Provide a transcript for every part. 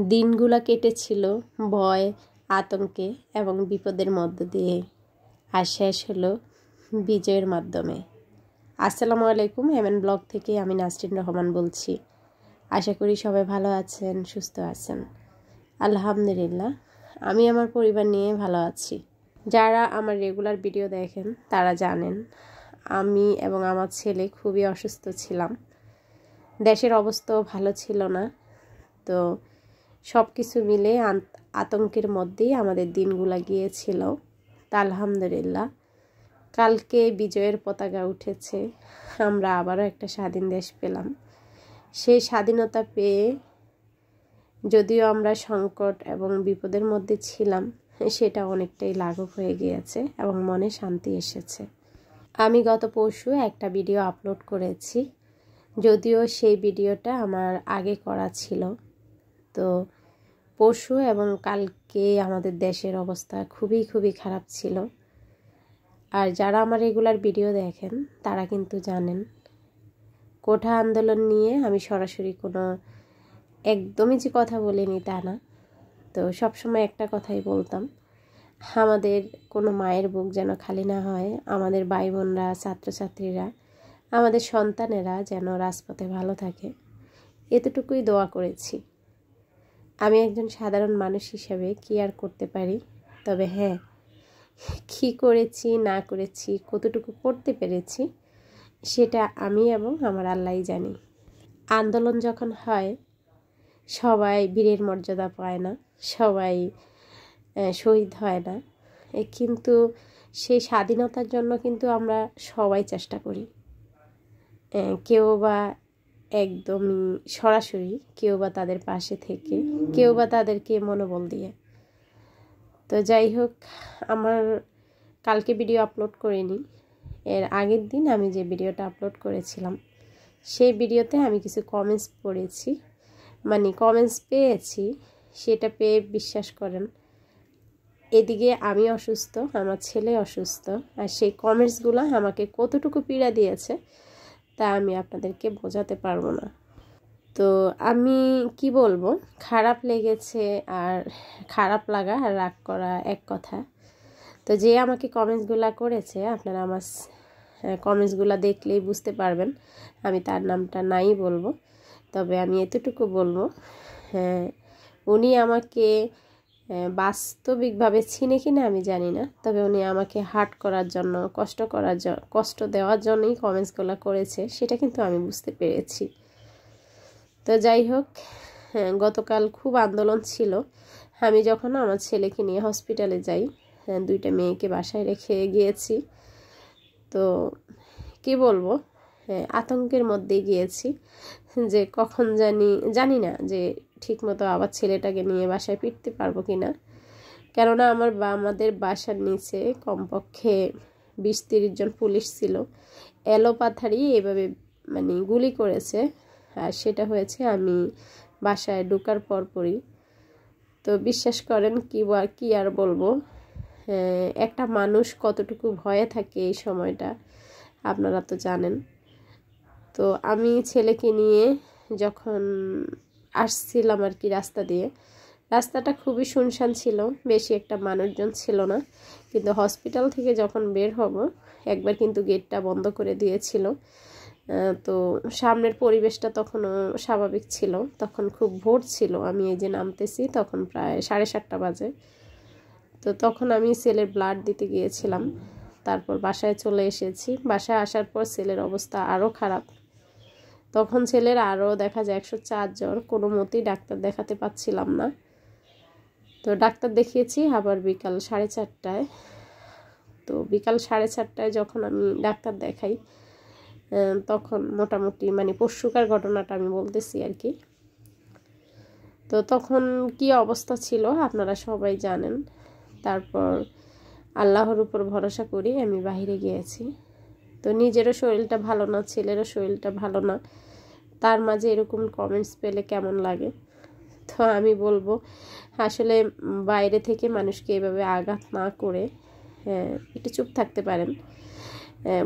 দিনগুলো কেটেছিল ভয়, আতঙ্কে এবং বিপদের মধ্য দিয়ে, আর শেষ হলো বিজয়ের মাধ্যমে। আসসালামু আলাইকুম, এমএন ব্লগ থেকে আমি নাসরিন রহমান বলছি। আশা করি সবাই ভালো আছেন, সুস্থ আছেন। আলহামদুলিল্লাহ, আমি আমার পরিবার নিয়ে ভালো আছি। যারা আমার রেগুলার ভিডিও দেখেন তারা জানেন আমি এবং আমার ছেলে খুবই অসুস্থ ছিলাম। দেশের অবস্থাও ভালো ছিল না। তো সব কিছু মিলে আতঙ্কের মধ্যেই আমাদের দিনগুলো গিয়েছিল। তা আলহামদুলিল্লাহ, কালকে বিজয়ের পতাকা উঠেছে, আমরা আবারও একটা স্বাধীন দেশ পেলাম। সেই স্বাধীনতা পেয়ে যদিও আমরা সংকট এবং বিপদের মধ্যে ছিলাম, সেটা অনেকটাই লাঘব হয়ে গিয়েছে এবং মনে শান্তি এসেছে। আমি গত পরশু একটা ভিডিও আপলোড করেছি, যদিও সেই ভিডিওটা আমার আগে করা ছিল। তো পরশু এবং কালকে আমাদের দেশের অবস্থা খুবই খারাপ ছিল। আর যারা আমার রেগুলার ভিডিও দেখেন তারা কিন্তু জানেন কোঠা আন্দোলন নিয়ে আমি সরাসরি কোনো একদমই যে কথা বলিনি তা না। তো সবসময় একটা কথাই বলতাম, আমাদের কোনো মায়ের বুক যেন খালি না হয়, আমাদের ভাই বোনরা, ছাত্রছাত্রীরা, আমাদের সন্তানেরা যেন রাজপথে ভালো থাকে, এতটুকুই দোয়া করেছি। আমি একজন সাধারণ মানুষ হিসাবে কি আর করতে পারি, তবে হ্যাঁ, কী করেছি না করেছি, কতটুকু করতে পেরেছি সেটা আমি এবং আমার আল্লাহই জানি। আন্দোলন যখন হয় সবাই বীরের মর্যাদা পায় না, সবাই শহীদ হয় না, কিন্তু সেই স্বাধীনতার জন্য কিন্তু আমরা সবাই চেষ্টা করি। কেউ বা একদমই সরাসরি, কেউ বা তাদের পাশে থেকে, কেউ বা তাদেরকে মনোবল দিয়ে। তো যাই হোক, আমার কালকে ভিডিও আপলোড করিনি, এর আগের দিন আমি যে ভিডিওটা আপলোড করেছিলাম সেই ভিডিওতে আমি কিছু কমেন্টস পড়েছি, মানে কমেন্টস পেয়েছি। সেটা পেয়ে বিশ্বাস করেন, এদিকে আমি অসুস্থ, আমার ছেলে অসুস্থ, আর সেই কমেন্টসগুলো আমাকে কতটুকু পীড়া দিয়েছে তা আমি আপনাদেরকে বোঝাতে পারবো না। তো আমি কি বলবো, খারাপ লেগেছে, আর খারাপ লাগা আর রাগ করা এক কথা। তো যে আমাকে কমেন্টসগুলো করেছে, আপনারা আমার কমেন্টসগুলো দেখলেই বুঝতে পারবেন, আমি তার নামটা নাই বলবো, তবে আমি এতটুকু বলবো, উনি আমাকে বাস্তবিকভাবে চিনে কিনা আমি জানি না, তবে উনি আমাকে হার্ট করার জন্য, কষ্ট দেওয়ার জন্যই কমেন্টসগুলো করেছে, সেটা কিন্তু আমি বুঝতে পেরেছি। তো যাই হোক, গতকাল খুব আন্দোলন ছিল। আমি যখন আমার ছেলেকে নিয়ে হসপিটালে যাই, দুইটা মেয়েকে বাসায় রেখে গিয়েছি, তো কি বলবো, আতঙ্কের মধ্যে গিয়েছি যে কখন জানি না যে ঠিকমতো আবার ছেলেটাকে নিয়ে বাসায় ফিরতে পারবো কি না। কেননা আমাদের বাসার নিচে কমপক্ষে 20-30 জন পুলিশ ছিল, এলোপাথারি এভাবে মানে গুলি করেছে, আর সেটা হয়েছে আমি বাসায় ঢোকার পরপরই। তো বিশ্বাস করেন, কি আর বলবো, একটা মানুষ কতটুকু ভয়ে থাকে এই সময়টা আপনারা তো জানেন। তো আমি ছেলেকে নিয়ে যখন আসছিলাম আর কি রাস্তা দিয়ে, রাস্তাটা খুবই শুনশান ছিল, বেশি একটা মানুষজন ছিল না, কিন্তু হসপিটাল থেকে যখন বের হব একবার কিন্তু গেটটা বন্ধ করে দিয়েছিল। তো সামনের পরিবেশটা তখনও স্বাভাবিক ছিল, তখন খুব ভোর ছিল, আমি এই যে নামতেছি তখন প্রায় 7:30 বাজে। তো তখন আমি ছেলের ব্লাড দিতে গিয়েছিলাম, তারপর বাসায় চলে এসেছি। বাসায় আসার পর ছেলের অবস্থা আরও খারাপ, তখন ছেলের আরও দেখা যায় 104 জ্বর, কোনো মতেই ডাক্তার দেখাতে পাচ্ছিলাম না। তো ডাক্তার দেখিয়েছি আবার বিকাল 4:30টায়। তো বিকাল 4:30টায় যখন আমি ডাক্তার দেখাই, তখন মোটামুটি মানে পরশুকার ঘটনাটা আমি বলতেছি আর কি। তো তখন কি অবস্থা ছিল আপনারা সবাই জানেন। তারপর আল্লাহর উপর ভরসা করি আমি বাইরে গিয়েছি। তো নিজেরও শরীরটা ভালো না, ছেলেরও শরীরটা ভালো না, তার মাঝে এরকম কমেন্টস পেলে কেমন লাগে। তো আমি বলবো, আসলে বাইরে থেকে মানুষকে এভাবে আঘাত না করে একটু চুপ থাকতে পারেন।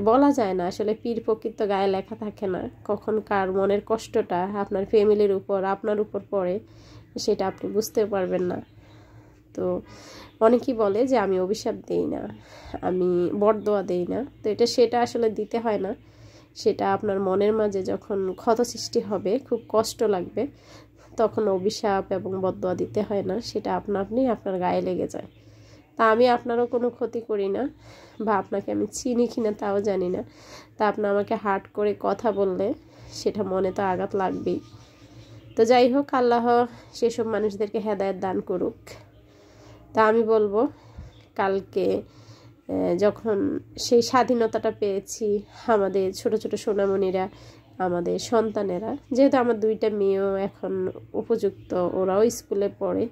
বলা যায় না, আসলে পীর ফকির তো গায়ে লেখা থাকে না, কখন কার মনের কষ্টটা আপনার ফ্যামিলির উপর, আপনার উপর পড়ে সেটা আপনি বুঝতেও পারবেন না। তো অনেকেই বলে যে আমি অভিশাপ দেই না, আমি বরদোয়া দেই না। তো সেটা আসলে দিতে হয় না। সেটা আপনার মনের মাঝে যখন ক্ষত সৃষ্টি হবে, খুব কষ্ট লাগবে, তখন অভিশাপ এবং বরদোয়া দিতে হয় না, সেটা আপনি আপনার গায়ে লেগে যায়। তা আমি আপনারও কোনো ক্ষতি করি না, বা আপনাকে আমি চিনি কিনা তাও জানি না। তা আপনি আমাকে হার্ট করে কথা বললে সেটা মনে তো আঘাত লাগবেই। তো যাই হোক, আল্লাহ সেসব মানুষদেরকে হেদায়েত দান করুক। তা আমি বলবো, কালকে যখন সেই স্বাধীনতাটা পেয়েছি, আমাদের ছোট ছোট সোনামণিরা, আমাদের সন্তানেরা, যেহেতু আমার 2টা মেয়েও এখন উপযুক্ত, ওরাও স্কুলে পড়ে,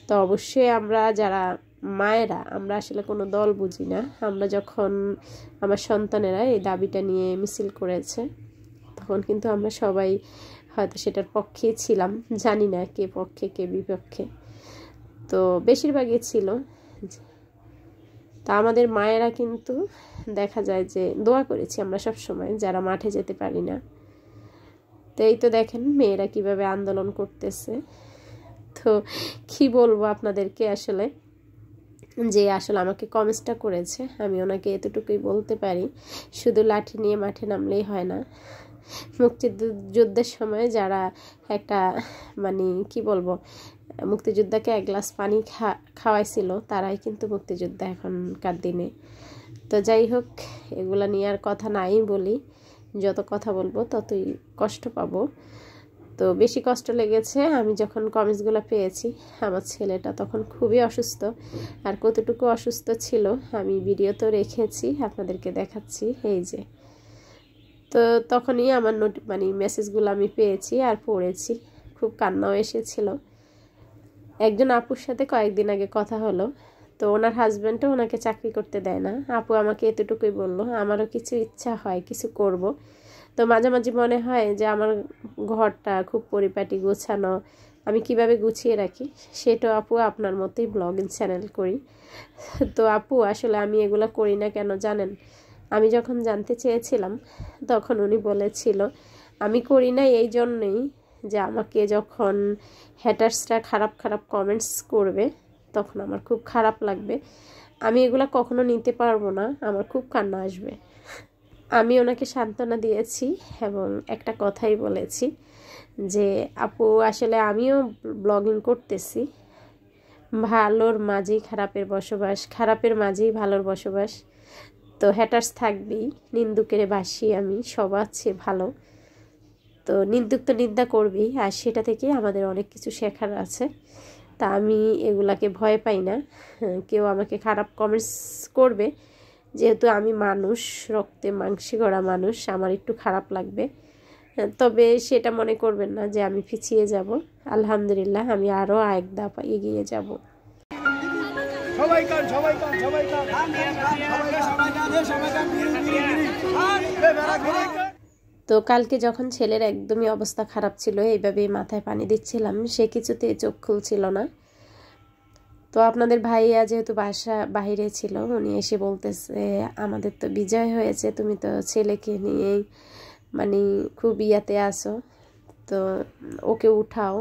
তো অবশ্যই আমরা যারা মায়েরা, আমরা আসলে কোনো দল বুঝি না। আমরা যখন আমার সন্তানেরা এই দাবিটা নিয়ে মিছিল করেছে, তখন কিন্তু আমরা সবাই হয়তো সেটার পক্ষেই ছিলাম, জানি না কে পক্ষে কে বিপক্ষে, তো বেশিরভাগই ছিল। তা আমাদের মায়েরা কিন্তু দেখা যায় যে দোয়া করেছি আমরা সব সময়, যারা মাঠে যেতে পারি না। তো এই তো দেখেন মেয়েরা কিভাবে আন্দোলন করতেছে। তো কি বলবো আপনাদেরকে, আসলে যে আসলে আমাকে কমেন্টসটা করেছে, আমি ওনাকে এতটুকুই বলতে পারি, শুধু লাঠি নিয়ে মাঠে নামলেই হয় না। মুক্তিযুদ্ধের সময় যারা একটা মানে কি বলবো, মুক্তিযোদ্ধাকে 1 গ্লাস পানি খাওয়াইছিল, তারাই কিন্তু মুক্তিযোদ্ধা এখনকার দিনে। তো যাই হোক, এগুলা নিয়ে আর কথা নাই বলি, যত কথা বলবো ততই কষ্ট পাবো। তো বেশি কষ্ট লেগেছে আমি যখন কমেন্টসগুলো পেয়েছি। আমার ছেলেটা তখন খুবই অসুস্থ, আর কতটুকু অসুস্থ ছিল আমি ভিডিও তো রেখেছি, আপনাদেরকে দেখাচ্ছি, এই যে। তো তখনই আমার মেসেজগুলো আমি পেয়েছি আর পড়েছি, খুব কান্নাও এসেছিল। একজন আপুর সাথে কয়েকদিন আগে কথা হলো, তো ওনার হাজব্যান্ডও ওনাকে চাকরি করতে দেয় না। আপু আমাকে এতটুকুই বললো, আমারও কিছু ইচ্ছা হয়, কিছু করব। তো মাঝে মাঝে মনে হয় যে আমার ঘরটা খুব পরিপাটি গোছানো, আমি কিভাবে গুছিয়ে রাখি, সেটা আপু আপনার মতোই ব্লগিং চ্যানেল করি। তো আপু আসলে আমি এগুলো করি না কেন জানেন? আমি যখন জানতে চেয়েছিলাম, তখন উনি বলেছিল আমি করি না এই জন্যই যে আমাকে যখন হ্যাটার্সরা খারাপ খারাপ কমেন্টস করবে, তখন আমার খুব খারাপ লাগবে, আমি এগুলো কখনো নিতে পারবো না, আমার খুব কান্না আসবে। আমি ওনাকে সান্ত্বনা দিয়েছি এবং একটা কথাই বলেছি যে আপু আসলে আমিও ব্লগিং করতেছি, ভালোর মাঝেই খারাপের বসবাস, খারাপের মাঝেই ভালোর বসবাস। তো হ্যাটার্স থাকবেই, নিন্দুকের বাসি আমি, সবার চেয়ে ভালো। তো নিন্দুক তো নিন্দা করবেই, আর সেটা থেকে আমাদের অনেক কিছু শেখার আছে। তা আমি এগুলাকে ভয় পাই না। কেউ আমাকে খারাপ কমেন্টস করবে, যেহেতু আমি মানুষ, রক্তে মাংসে গড়া মানুষ, আমার একটু খারাপ লাগবে, তবে সেটা মনে করবেন না যে আমি পিছিয়ে যাব। আলহামদুলিল্লাহ, আমি আরও এক ধাপ এগিয়ে যাব। তো কালকে যখন ছেলের একদমই অবস্থা খারাপ ছিল, এইভাবে মাথায় পানি দিচ্ছিলাম, সে কিছুতে চোখ খুলছিল না। তো আপনাদের ভাইয়া যেহেতু বাহিরে ছিল, উনি এসে বলতেছে আমাদের তো বিজয় হয়েছে, তুমি তো ছেলেকে নিয়েই খুব ইয়াতে আসো, তো ওকে উঠাও,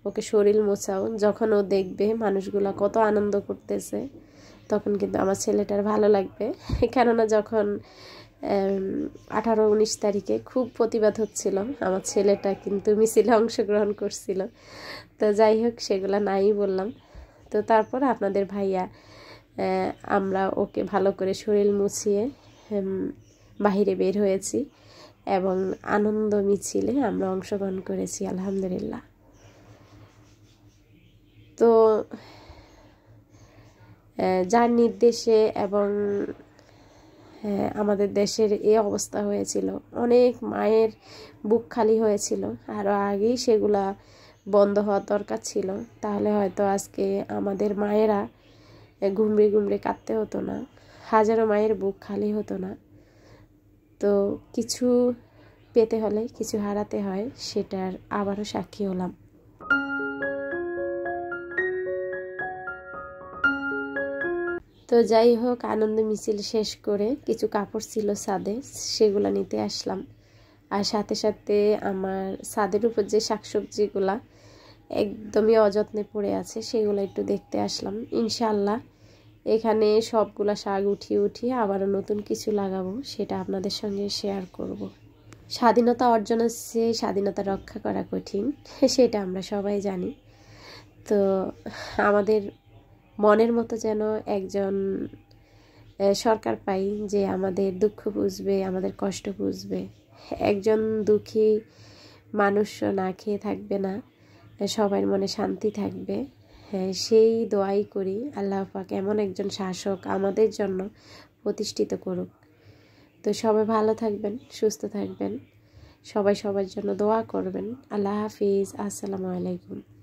ওকে শরীর মোছাও, যখন ও দেখবে মানুষগুলা কত আনন্দ করতেছে, তখন কিন্তু আমার ছেলেটার ভালো লাগবে। কেননা যখন 18-19 তারিখে খুব প্রতিবাদ হচ্ছিল, আমার ছেলেটা কিন্তু মিছিলে অংশগ্রহণ করছিল। তো যাই হোক, সেগুলা নাই বললাম। তো তারপর আপনাদের ভাইয়া, আমরা ওকে ভালো করে শরীর মুছিয়ে বাহিরে বের হয়েছি এবং আনন্দ মিছিলে আমরা অংশগ্রহণ করেছি, আলহামদুলিল্লাহ। তো যার নির্দেশে এবং আমাদের দেশের এই অবস্থা হয়েছিল, অনেক মায়ের বুক খালি হয়েছিল, আরও আগেই সেগুলা বন্ধ হওয়ার দরকার ছিল, তাহলে হয়তো আজকে আমাদের মায়েরা ঘুমড়ে ঘুমড়ে কাঁদতে হতো না, হাজারো মায়ের বুক খালি হতো না। তো কিছু পেতে হলে কিছু হারাতে হয়, সেটার আবারও সাক্ষী হলাম। তো যাই হোক, আনন্দ মিছিল শেষ করে কিছু কাপড় ছিল ছাদে, সেগুলো নিতে আসলাম। আর সাথে সাথে আমার ছাদের উপর যে শাকসবজিগুলা একদমই অযত্নে পড়ে আছে, সেগুলো একটু দেখতে আসলাম। ইনশাআল্লাহ এখানে সবগুলা শাক উঠিয়ে আবারও নতুন কিছু লাগাবো, সেটা আপনাদের সঙ্গে শেয়ার করব। স্বাধীনতা অর্জন হচ্ছে স্বাধীনতা রক্ষা করা কঠিন, সেটা আমরা সবাই জানি। তো আমাদের মনের মতো যেন একজন সরকার পাই যে আমাদের দুঃখ বুঝবে, আমাদের কষ্ট বুঝবে। একজন দুঃখী মানুষ না খেয়ে থাকবে না, সবার মনে শান্তি থাকবে। হ্যাঁ, সেই দোয়াই করি আল্লাহ পাক এমন একজন শাসক আমাদের জন্য প্রতিষ্ঠিত করুক। তো সবাই ভালো থাকবেন, সুস্থ থাকবেন, সবাই সবার জন্য দোয়া করবেন। আল্লাহ হাফিজ, আসসালামু আলাইকুম।